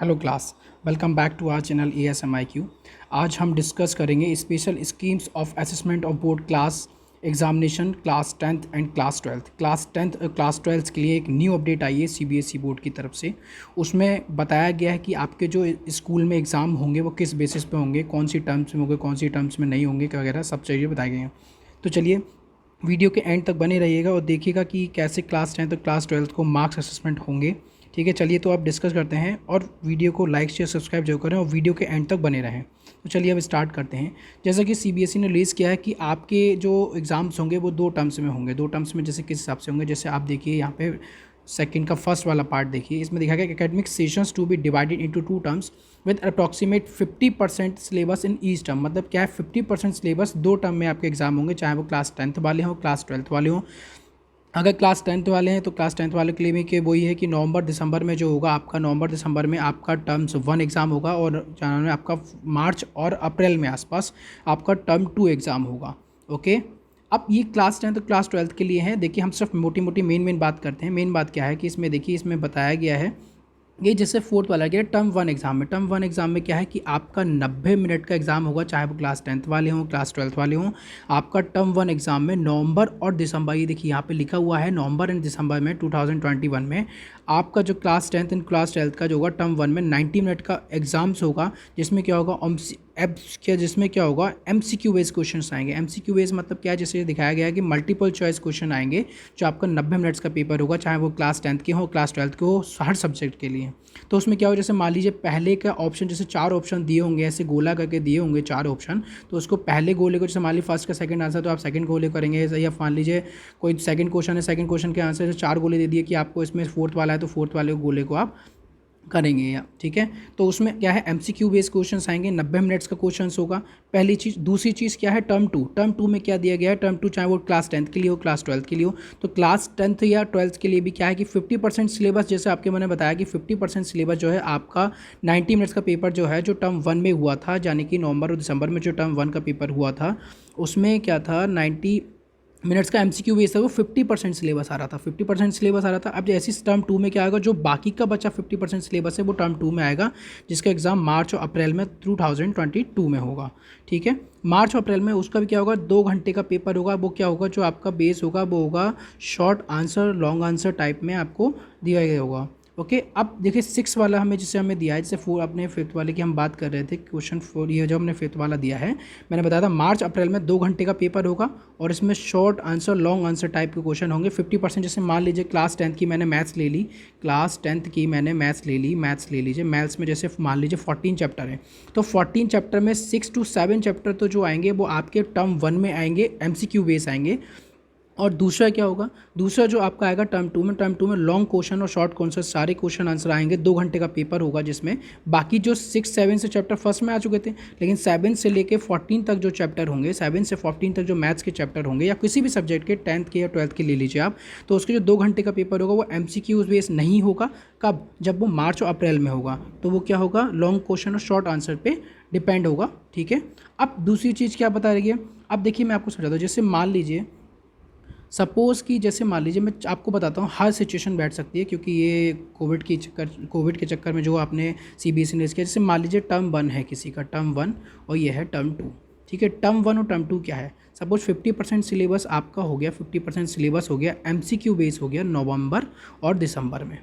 Hello class, welcome back to our channel ASMIQ। आज हम discuss करेंगे special schemes of assessment of board class examination class 10th and class 12th। Class 10th और class 12th के लिए एक new update आई है CBSE board की तरफ से। उसमें बताया गया है कि आपके जो स्कूल में एग्ज़ाम होंगे वो किस बेसिस पे होंगे, कौन सी टर्म्स में होंगे, कौन सी टर्म्स में नहीं होंगे वगैरह सब चीज़ें बताई गई हैं। तो चलिए वीडियो के एंड तक बने रहिएगा और देखिएगा कि कैसे क्लास 10th और क्लास 12th को मार्क्स असेसमेंट होंगे। ठीक है, चलिए तो आप डिस्कस करते हैं और वीडियो को लाइक शेयर सब्सक्राइब जरूर करें और वीडियो के एंड तक बने रहें। तो चलिए अब स्टार्ट करते हैं। जैसा कि CBSE ने रिलीज़ किया है कि आपके जो एग्ज़ाम्स होंगे वो दो टर्म्स में होंगे। दो टर्म्स में जैसे किस हिसाब से होंगे, जैसे आप देखिए यहाँ पे सेकंड का फर्स्ट वाला पार्ट देखिए, इसमें देखा गया academic sessions to be divided into two terms with approximate 50% syllabus in each term. मतलब क्या है, 50% सिलेबस दो टर्म में आपके एग्जाम होंगे, चाहे वो क्लास 10th वाले हों क्लास 12th वाले हों। अगर क्लास 10th वाले हैं तो क्लास 10th वाले के लिए भी कि वही है कि नवंबर दिसंबर में जो होगा आपका, नवंबर दिसंबर में आपका टर्म्स 1 एग्ज़ाम होगा और जनवरी में आपका मार्च और अप्रैल में आसपास आपका टर्म 2 एग्ज़ाम होगा। ओके, अब ये क्लास 10th और क्लास 12th के लिए है। देखिए हम सिर्फ मोटी मोटी मेन बात करते हैं। मेन बात क्या है कि इसमें देखिए, इसमें बताया गया है ये जैसे फोर्थ वाला गया टर्म 1 एग्ज़ाम में। टर्म 1 एग्ज़ाम में क्या है कि आपका 90 मिनट का एग्ज़ाम होगा, चाहे वो क्लास 10th वाले हों क्लास 12th वाले हों। आपका टर्म 1 एग्ज़ाम में नवंबर और दिसंबर, ये देखिए यहाँ पे लिखा हुआ है नवंबर एंड दिसंबर में 2021 में आपका जो class 10th and class 12th का जो होगा टर्म 1 में 90 मिनट का एग्ज़ाम्स होगा, जिसमें क्या होगा जिसमें क्या होगा MCQ बेस्ड क्वेश्चंस आएंगे। MCQ बेस्ड मतलब क्या है, जैसे दिखाया गया है कि मल्टीपल चॉइस क्वेश्चन आएंगे जो आपका 90 मिनट्स का पेपर होगा, चाहे वो क्लास 10th के हो क्लास 12th के हो, हर सब्जेक्ट के लिए। तो उसमें क्या हो, जैसे मान लीजिए पहले का ऑप्शन, जैसे 4 ऑप्शन दिए होंगे, ऐसे गोला करके दिए होंगे 4 ऑप्शन, तो उसको पहले गोले को, जैसे मान लीजिए फर्स्ट का सेकंड आंसर तो आप सेकंड गोले करेंगे, या मान लीजिए कोई सेकंड क्वेश्चन है, सेकंड क्वेश्चन के आंसर से 4 गोले दे दिए कि आपको इसमें फोर्थ वाला है तो फोर्थ वाले गोले को आप करेंगे या ठीक है। तो उसमें क्या है, MCQ बेस्ड क्वेश्चंस आएंगे, 90 मिनट्स का क्वेश्चंस होगा, पहली चीज़। दूसरी चीज़ क्या है, टर्म टू में क्या दिया गया है, टर्म 2 चाहे वो क्लास 10th के लिए हो क्लास 12th के लिए हो, तो क्लास 10th या 12th के लिए भी क्या है कि 50% सिलेबस, जैसे आपके मैंने बताया कि 50% सिलेबस जो है आपका 90 मिनट्स का पेपर जो है, जो टर्म 1 में हुआ था, यानी कि नवंबर और दिसंबर में जो टर्म 1 का पेपर हुआ था, उसमें क्या था 90 मिनट्स का MCQ बेस था, वो 50% सिलेबस आ रहा था, 50% सिलेबस आ रहा था। अब जैसे टर्म 2 में क्या आएगा, जो बाकी का बचा 50% सिलेबस है वो टर्म 2 में आएगा, जिसका एग्ज़ाम मार्च और अप्रैल में 2022 में होगा। ठीक है, मार्च और अप्रैल में उसका भी क्या होगा, 2 घंटे का पेपर होगा। वो क्या होगा, जो आपका बेस होगा वो होगा short answer long answer type में आपको दिया गया होगा। ओके, अब देखिए 6 वाला हमें जिसे हमें दिया है, जैसे 4 अपने फिफ्थ वाले की हम बात कर रहे थे, क्वेश्चन 4 ये जो हमने फिफ्थ वाला दिया है, मैंने बताया था मार्च अप्रैल में 2 घंटे का पेपर होगा और इसमें short answer long answer type के क्वेश्चन होंगे। 50%, जैसे मान लीजिए क्लास 10th की मैंने मैथ्स ले ली, क्लास 10th की मैंने मैथ्स ले ली, मैथ्स ले लीजिए। मैथ्स में जैसे मान लीजिए 14 चैप्टर है, तो 14 चैप्टर में 6 to 7 चैप्टर तो जो आएंगे वो आपके टर्म 1 में आएंगे, MCQ बेस आएंगे। और दूसरा क्या होगा, दूसरा जो आपका आएगा टर्म 2 में, टर्म 2 में लॉन्ग क्वेश्चन और शॉर्ट कॉन्सेप्ट सारे क्वेश्चन आंसर आएंगे। 2 घंटे का पेपर होगा, जिसमें बाकी जो 6-7 से चैप्टर फर्स्ट में आ चुके थे, लेकिन 7 से लेके 14 तक जो चैप्टर होंगे, 7 से 14 तक जो मैथ्स के चैप्टर होंगे या किसी भी सब्जेक्ट के 10th के या 12th के ले लीजिए आप, तो उसके जो 2 घंटे का पेपर होगा वो MCQ बेस नहीं होगा। कब, जब वो मार्च और अप्रैल में होगा, तो वो क्या होगा, लॉन्ग क्वेश्चन और शॉर्ट आंसर पे डिपेंड होगा। ठीक है, अब दूसरी चीज़ क्या बता रही है, अब देखिए मैं आपको समझाता हूँ। जैसे मान लीजिए सपोज़ कि, जैसे मान लीजिए मैं आपको बताता हूँ, हर सिचुएशन बैठ सकती है क्योंकि ये कोविड के चक्कर में जो आपने CBSE ने किया। जैसे मान लीजिए टर्म 1 है किसी का, टर्म 1 और ये है टर्म 2। ठीक है, टर्म 1 और टर्म 2 क्या है, सपोज 50% सिलेबस आपका हो गया, 50% सिलेबस हो गया, MCQ बेस हो गया नवंबर और दिसंबर में।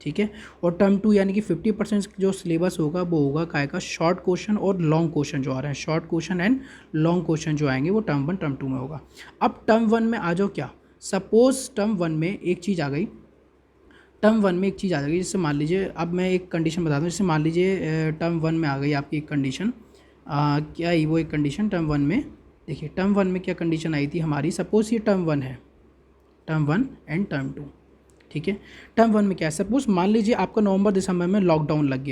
ठीक है, और टर्म 2 यानी कि 50% जो सिलेबस होगा वो होगा काय का, शॉर्ट क्वेश्चन और लॉन्ग क्वेश्चन जो आ रहे हैं, short question and long question जो आएंगे वो टर्म 1 टर्म 2 में होगा। अब टर्म 1 में आ जाओ, क्या सपोज टर्म 1 में एक चीज़ आ गई, टर्म 1 में एक चीज़ आ जाएगी। जैसे मान लीजिए, अब मैं एक कंडीशन बता दूँ, जैसे मान लीजिए टर्म 1 में आ गई आपकी एक कंडीशन, क्या ही वो एक कंडीशन टर्म 1 में, देखिए टर्म 1 में क्या कंडीशन आई थी हमारी, सपोज ये टर्म 1 है, टर्म 1 एंड टर्म 2। ठीक है, टर्म 1 में क्या है, सपोज मान लीजिए आपका नवंबर दिसंबर में लॉकडाउन लग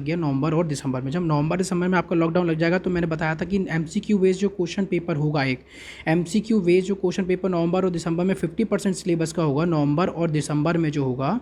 गया नवंबर और दिसंबर में। जब नवंबर दिसंबर में आपका लॉकडाउन लग जाएगा, तो मैंने बताया था कि MCQ बेस्ड जो क्वेश्चन पेपर होगा, एक MCQ बेस्ड जो क्वेश्चन पेपर नवंबर और दिसंबर में 50% सिलेबस का होगा, नवंबर और दिसंबर में जो होगा,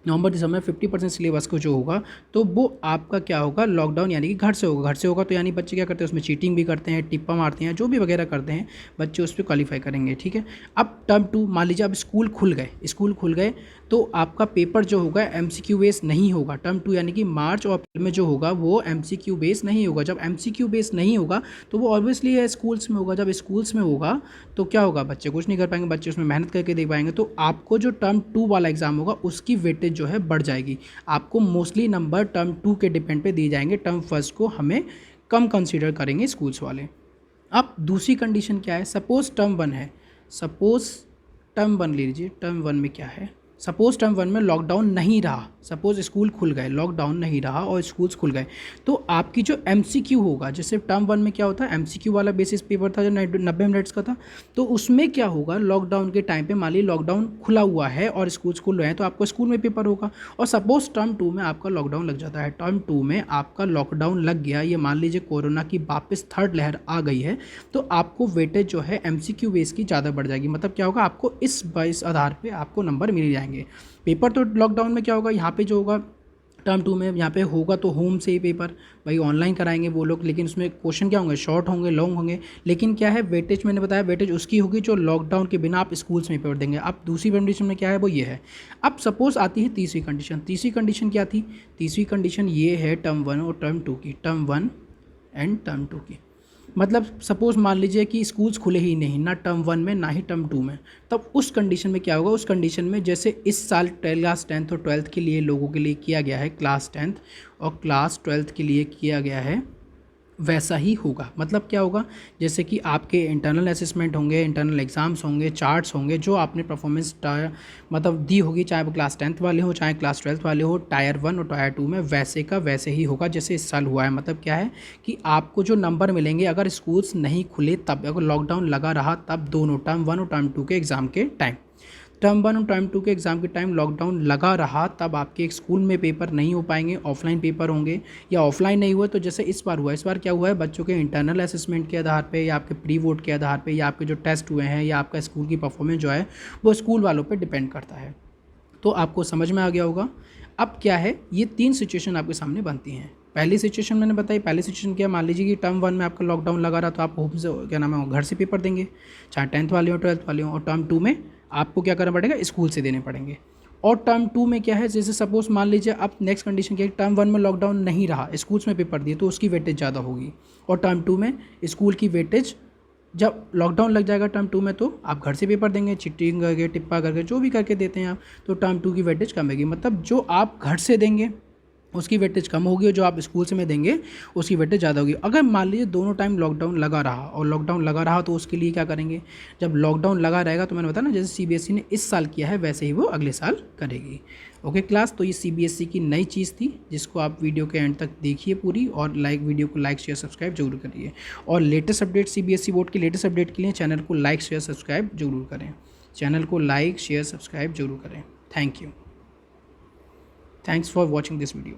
नवंबर दिसंबर में 50% सिलेबस को जो होगा, तो वो आपका क्या होगा, लॉकडाउन यानी कि घर से होगा। तो यानी बच्चे क्या करते हैं, उसमें चीटिंग भी करते हैं, टिप्पा मारते हैं, जो भी वगैरह करते हैं, बच्चे उस पर क्वालिफाई करेंगे। ठीक है, अब टर्म 2 मान लीजिए अब स्कूल खुल गए, तो आपका पेपर जो होगा MCQ बेस नहीं होगा। टर्म 2 यानी कि मार्च और अप्रैल में जो होगा वो MCQ बेस नहीं होगा। जब MCQ बेस नहीं होगा तो वो ऑब्वियसली है स्कूल्स में होगा। जब स्कूल्स में होगा तो क्या होगा, बच्चे कुछ नहीं कर पाएंगे, बच्चे उसमें मेहनत करके दे पाएंगे। तो आपको जो टर्म 2 वाला एग्जाम होगा उसकी वेटेज जो है बढ़ जाएगी। आपको मोस्टली नंबर टर्म 2 के डिपेंड पे दिए जाएंगे, टर्म फर्स्ट को हमें कम कंसीडर करेंगे स्कूल्स वाले। अब दूसरी कंडीशन क्या है, सपोज टर्म 1 है, सपोज टर्म 1 ले लीजिए। टर्म 1 में क्या है, सपोज टर्म 1 में लॉकडाउन नहीं रहा, सपोज स्कूल खुल गए, लॉकडाउन नहीं रहा और स्कूल्स खुल गए, तो आपकी जो MCQ होगा, जैसे टर्म 1 में क्या होता है MCQ वाला बेसिस पेपर था जो 90 मिनट्स का था, तो उसमें क्या होगा, लॉकडाउन के टाइम पे मान लीजिए लॉकडाउन खुला हुआ है और स्कूल्स खुल रहे हैं तो आपको स्कूल में पेपर होगा। और सपोज टर्म 2 में आपका लॉकडाउन लग जाता है, टर्म 2 में आपका लॉकडाउन लग गया, ये मान लीजिए कोरोना की वापस थर्ड लहर आ गई है, तो आपको वेटेज जो है MCQ बेस की ज़्यादा बढ़ जाएगी। मतलब क्या होगा, आपको इस आधार पर आपको नंबर मिल जाएंगे। पेपर तो लॉकडाउन में क्या होगा, यहाँ पे जो होगा टर्म 2 में यहाँ पे होगा तो होम से ही पेपर भाई ऑनलाइन कराएंगे वो लोग, लेकिन उसमें क्वेश्चन क्या होंगे, शॉर्ट होंगे, लॉन्ग होंगे, लेकिन क्या है वेटेज, मैंने बताया वेटेज उसकी होगी जो लॉकडाउन के बिना आप स्कूल्स में पेपर देंगे। अब दूसरी कंडीशन में क्या है वो ये है। अब सपोज आती है तीसरी कंडीशन। तीसरी कंडीशन क्या थी, तीसरी कंडीशन ये है टर्म 1 और टर्म 2 की, टर्म 1 एंड टर्म 2 की। मतलब सपोज़ मान लीजिए कि स्कूल्स खुले ही नहीं, ना टर्म 1 में ना ही टर्म 2 में, तब उस कंडीशन में क्या होगा, उस कंडीशन में जैसे इस साल क्लास 10th और 12th के लिए लोगों के लिए किया गया है, क्लास 10th और क्लास 12th के लिए किया गया है, वैसा ही होगा। मतलब क्या होगा, जैसे कि आपके इंटरनल असेसमेंट होंगे, इंटरनल एग्ज़ाम्स होंगे, चार्ट्स होंगे, जो आपने परफॉर्मेंस मतलब दी होगी, चाहे वो क्लास 10th वाले हो चाहे क्लास 12th वाले हो, टायर 1 और टायर 2 में वैसे का वैसे ही होगा जैसे इस साल हुआ है। मतलब क्या है कि आपको जो नंबर मिलेंगे अगर स्कूल्स नहीं खुले तब, अगर लॉकडाउन लगा रहा तब, दोनों टर्म 1 और टर्म 2 के एग्ज़ाम के टाइम, टर्म 1 और टर्म 2 के एग्ज़ाम के टाइम लॉकडाउन लगा रहा तब आपके एक स्कूल में पेपर नहीं हो पाएंगे, ऑफलाइन पेपर होंगे, या ऑफलाइन नहीं हुए तो जैसे इस बार हुआ, इस बार क्या हुआ है, बच्चों के इंटरनल असेसमेंट के आधार पे या आपके प्री वोट के आधार पे या आपके जो टेस्ट हुए हैं या आपका स्कूल की परफॉर्मेंस जो है वो स्कूल वालों पर डिपेंड करता है। तो आपको समझ में आ गया होगा। अब क्या है, ये 3 सिचुएशन आपके सामने बनती हैं। पहली सिचुएशन मैंने बताई, पहली सिचुएशन क्या, मान लीजिए कि टर्म 1 में आपका लॉकडाउन लगा रहा तो आप होम से, क्या नाम है, घर से पेपर देंगे, चाहे 10th वाले हो 12th वाले हो, और टर्म 2 में आपको क्या करना पड़ेगा, स्कूल से देने पड़ेंगे। और टर्म 2 में क्या है, जैसे सपोज मान लीजिए अब नेक्स्ट कंडीशन क्या है, टर्म 1 में लॉकडाउन नहीं रहा, स्कूल्स में पेपर दिए, तो उसकी वेटेज ज़्यादा होगी, और टर्म 2 में स्कूल की वेटेज, जब लॉकडाउन लग जाएगा टर्म 2 में तो आप घर से पेपर देंगे, चिट्टिंग करके, टिप्पा करके, जो भी करके देते हैं आप, तो टर्म 2 की वेटेज कम होगी। मतलब जो आप घर से देंगे उसकी वेटेज कम होगी और जो आप स्कूल से में देंगे उसकी वेटेज ज़्यादा होगी। अगर मान लीजिए दोनों टाइम लॉकडाउन लगा रहा, और लॉकडाउन लगा रहा तो उसके लिए क्या करेंगे, जब लॉकडाउन लगा रहेगा तो मैंने बताया ना, जैसे CBSE ने इस साल किया है वैसे ही वो अगले साल करेगी। ओके क्लास, तो ये CBSE की नई चीज़ थी जिसको आप वीडियो के एंड तक देखिए पूरी, और वीडियो को लाइक शेयर सब्सक्राइब जरूर करिए। और लेटेस्ट अपडेट CBSE बोर्ड के लेटेस्ट अपडेट के लिए चैनल को लाइक शेयर सब्सक्राइब जरूर करें, चैनल को लाइक शेयर सब्सक्राइब जरूर करें। Thank you, thanks for watching this video.